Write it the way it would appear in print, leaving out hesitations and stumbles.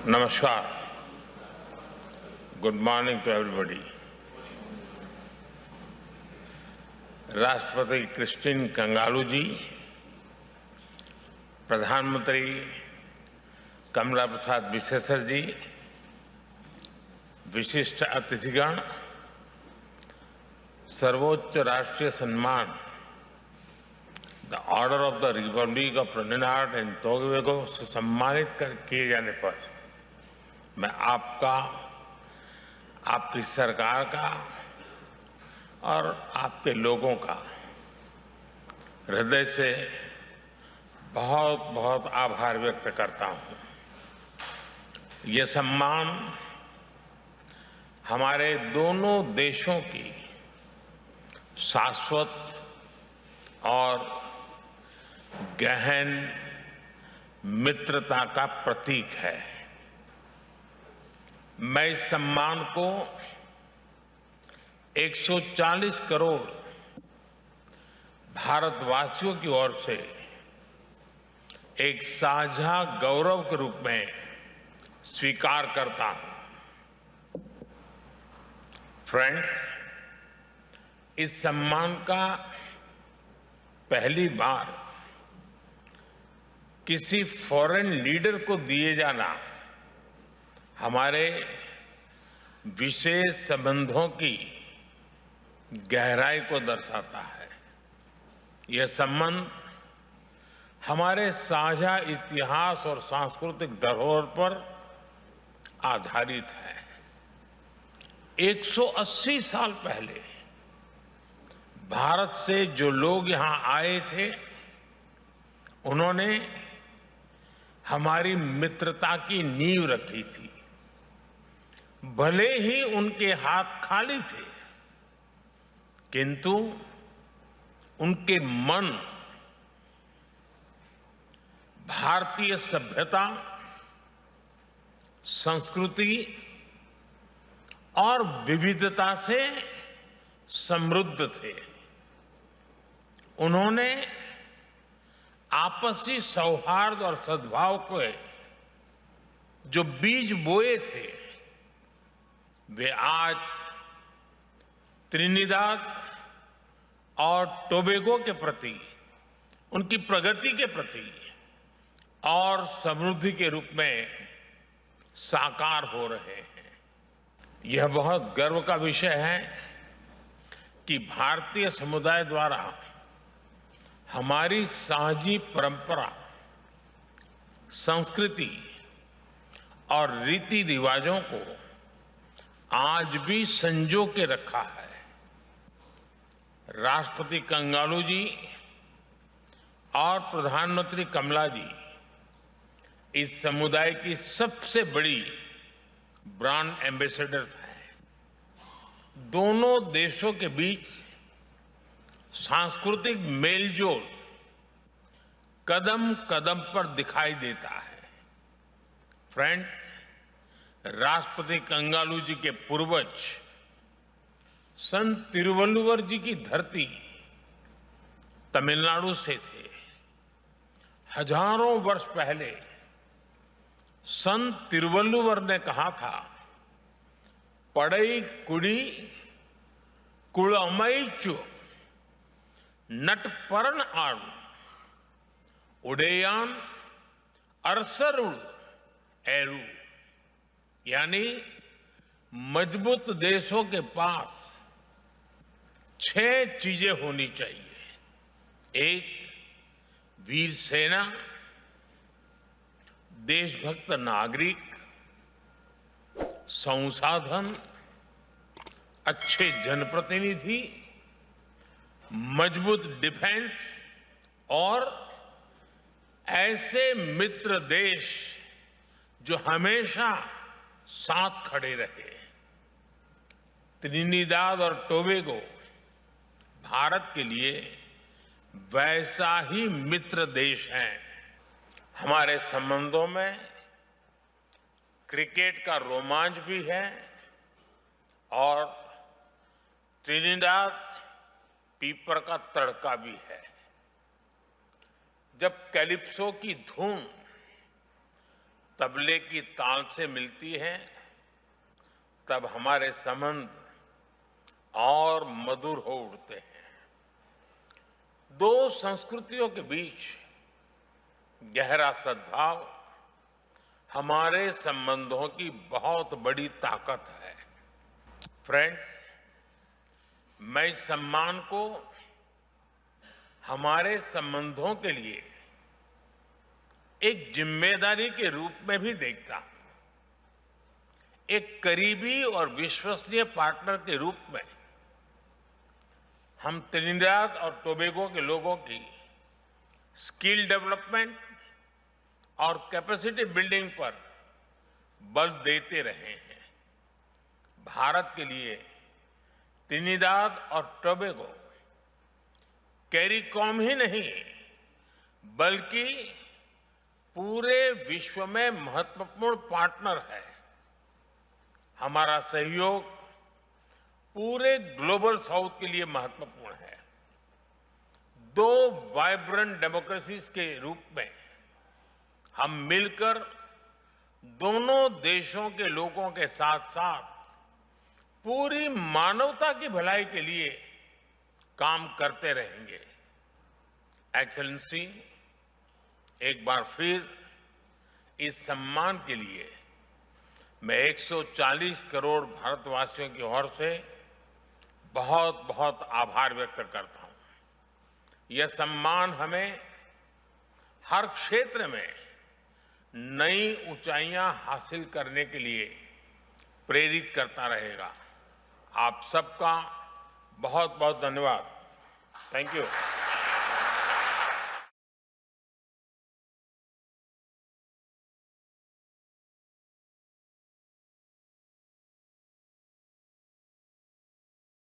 Namaskar. Good morning to everybody. राष्ट्रपति Kristin कंगालू जी, प्रधानमंत्री कमला प्रसाद विशेषर जी, विशिष्ट अतिथिगण, सर्वोच्च राष्ट्रीय सम्मान the order of the Republic of Trinidad and Tobago से सम्मानित किए जाने पर मैं आपका, आपकी सरकार का और आपके लोगों का हृदय से बहुत बहुत आभार व्यक्त करता हूं। ये सम्मान हमारे दोनों देशों की शाश्वत और गहन मित्रता का प्रतीक है। मैं इस सम्मान को 140 करोड़ भारतवासियों की ओर से एक साझा गौरव के रूप में स्वीकार करता हूं। फ्रेंड्स, इस सम्मान का पहली बार किसी फॉरेन लीडर को दिए जाना हमारे विशेष संबंधों की गहराई को दर्शाता है। यह संबंध हमारे साझा इतिहास और सांस्कृतिक धरोहर पर आधारित है। 180 साल पहले भारत से जो लोग यहां आए थे, उन्होंने हमारी मित्रता की नींव रखी थी। भले ही उनके हाथ खाली थे, किंतु उनके मन भारतीय सभ्यता, संस्कृति और विविधता से समृद्ध थे। उन्होंने आपसी सौहार्द और सद्भाव के जो बीज बोए थे, वे आज त्रिनिदाद और टोबैगो के प्रति, उनकी प्रगति के प्रति और समृद्धि के रूप में साकार हो रहे हैं। यह बहुत गर्व का विषय है कि भारतीय समुदाय द्वारा हमारी साझी परंपरा, संस्कृति और रीति रिवाजों को आज भी संजो के रखा है। राष्ट्रपति कंगालू जी और प्रधानमंत्री कमला जी इस समुदाय की सबसे बड़ी ब्रांड एम्बेसडर्स हैं। दोनों देशों के बीच सांस्कृतिक मेलजोल कदम कदम पर दिखाई देता है। फ्रेंड्स, राष्ट्रपति कंगालू जी के पूर्वज संत तिरुवल्लुवर जी की धरती तमिलनाडु से थे। हजारों वर्ष पहले संत तिरुवल्लुवर ने कहा था, पढ़ई कुड़ी कुड़मईचु नटपरण आड़ू उड़ेयान अरसरुड़ एरू। यानी मजबूत देशों के पास 6 चीजें होनी चाहिए। 1, वीर सेना, देशभक्त नागरिक, संसाधन, अच्छे जनप्रतिनिधि, मजबूत डिफेंस और ऐसे मित्र देश जो हमेशा साथ खड़े रहे। त्रिनिदाद और टोबैगो भारत के लिए वैसा ही मित्र देश है। हमारे संबंधों में क्रिकेट का रोमांच भी है और त्रिनिदाद पीपर का तड़का भी है। जब कैलिप्सो की धूम तबले की ताल से मिलती है, तब हमारे संबंध और मधुर हो उठते हैं। दो संस्कृतियों के बीच गहरा सद्भाव हमारे संबंधों की बहुत बड़ी ताकत है। फ्रेंड्स, मैं इस सम्मान को हमारे संबंधों के लिए एक जिम्मेदारी के रूप में भी देखता हूं। एक करीबी और विश्वसनीय पार्टनर के रूप में हम त्रिनिदाद और टोबैगो के लोगों की स्किल डेवलपमेंट और कैपेसिटी बिल्डिंग पर बल देते रहे हैं। भारत के लिए त्रिनिदाद और टोबैगो कैरिकॉम ही नहीं, बल्कि पूरे विश्व में महत्वपूर्ण पार्टनर है। हमारा सहयोग पूरे ग्लोबल साउथ के लिए महत्वपूर्ण है। दो वाइब्रेंट डेमोक्रेसीज के रूप में हम मिलकर दोनों देशों के लोगों के साथ साथ पूरी मानवता की भलाई के लिए काम करते रहेंगे। एक्सेलेंसी, एक बार फिर इस सम्मान के लिए मैं 140 करोड़ भारतवासियों की ओर से बहुत बहुत आभार व्यक्त करता हूं। यह सम्मान हमें हर क्षेत्र में नई ऊंचाइयां हासिल करने के लिए प्रेरित करता रहेगा। आप सबका बहुत बहुत धन्यवाद। Thank you.